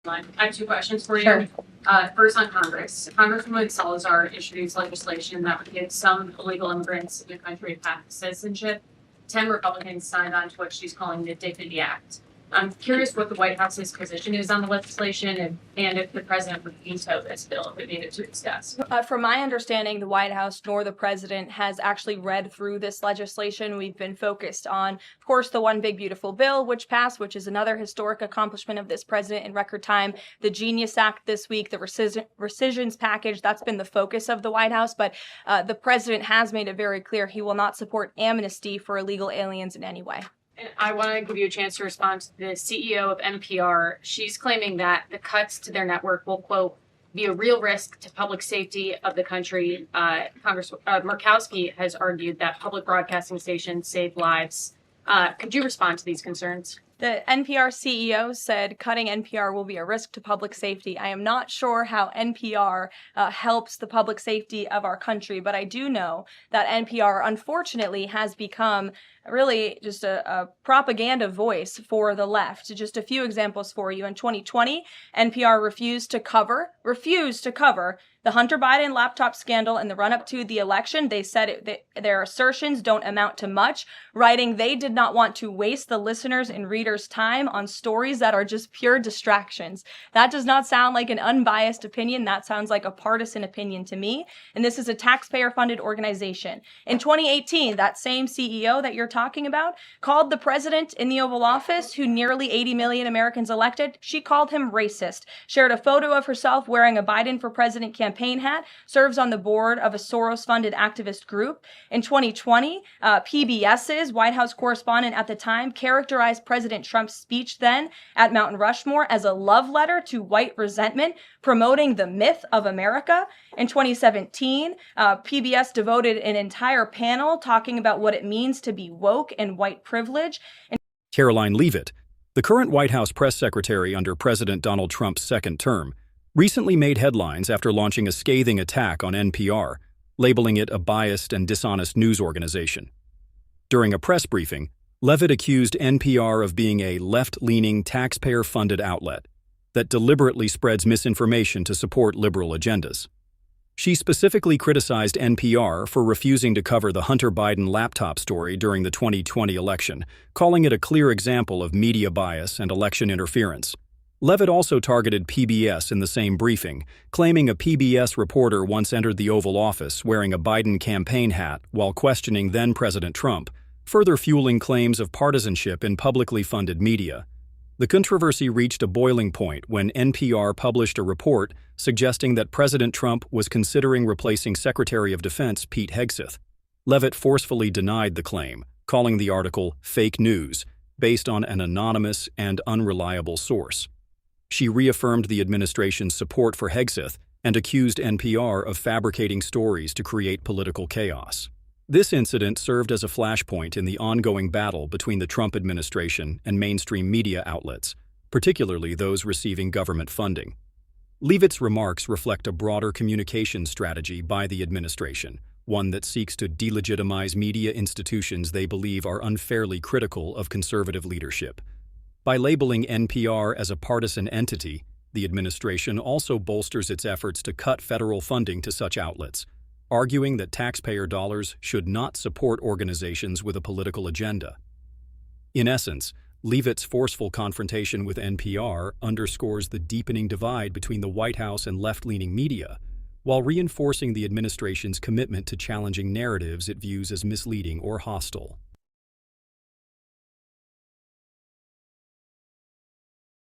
I have two questions for you. Sure. First on Congress. Congresswoman Salazar introduced legislation that would give some illegal immigrants in the country path to citizenship. 10 Republicans signed on to what she's calling the Dignity Act. I'm curious what the White House's position is on the legislation and if the president would veto this bill if it made it to its desk. From my understanding, the White House nor the president has actually read through this legislation. We've been focused on, of course, the One Big Beautiful Bill, which passed, which is another historic accomplishment of this president in record time. The Genius Act this week, the rescissions package, that's been the focus of the White House. But the president has made it very clear he will not support amnesty for illegal aliens in any way. And I want to give you a chance to respond to the CEO of NPR. She's claiming that the cuts to their network will, quote, be a real risk to public safety of the country. Congressman Murkowski has argued that public broadcasting stations save lives. Could you respond to these concerns? The NPR CEO said cutting NPR will be a risk to public safety. I am not sure how NPR helps the public safety of our country, but I do know that NPR, unfortunately, has become really just a propaganda voice for the left. Just a few examples for you. In 2020, NPR refused to cover the Hunter Biden laptop scandal in the run-up to the election. They said their assertions don't amount to much, writing they did not want to waste the listeners' and readers' time on stories that are just pure distractions. That does not sound like an unbiased opinion. That sounds like a partisan opinion to me. And this is a taxpayer-funded organization. In 2018, that same CEO that you're talking about called the president in the Oval Office, who nearly 80 million Americans elected, she called him racist, shared a photo of herself wearing a Biden for President campaign hat, serves on the board of a Soros-funded activist group. In 2020, PBS's White House correspondent at the time characterized President Trump's speech then at Mount Rushmore as a love letter to white resentment, promoting the myth of America. In 2017, PBS devoted an entire panel talking about what it means to be woke and white privilege. Karoline Leavitt, the current White House press secretary under President Donald Trump's second term, recently made headlines after launching a scathing attack on NPR, labeling it a biased and dishonest news organization. During a press briefing, Leavitt accused NPR of being a left-leaning, taxpayer-funded outlet that deliberately spreads misinformation to support liberal agendas. She specifically criticized NPR for refusing to cover the Hunter Biden laptop story during the 2020 election, calling it a clear example of media bias and election interference. Leavitt also targeted PBS in the same briefing, claiming a PBS reporter once entered the Oval Office wearing a Biden campaign hat while questioning then-President Trump, further fueling claims of partisanship in publicly funded media. The controversy reached a boiling point when NPR published a report suggesting that President Trump was considering replacing Secretary of Defense Pete Hegseth. Leavitt forcefully denied the claim, calling the article fake news, based on an anonymous and unreliable source. She reaffirmed the administration's support for Hegseth and accused NPR of fabricating stories to create political chaos. This incident served as a flashpoint in the ongoing battle between the Trump administration and mainstream media outlets, particularly those receiving government funding. Leavitt's remarks reflect a broader communication strategy by the administration, one that seeks to delegitimize media institutions they believe are unfairly critical of conservative leadership. By labeling NPR as a partisan entity, the administration also bolsters its efforts to cut federal funding to such outlets, arguing that taxpayer dollars should not support organizations with a political agenda. In essence, Leavitt's forceful confrontation with NPR underscores the deepening divide between the White House and left-leaning media, while reinforcing the administration's commitment to challenging narratives it views as misleading or hostile.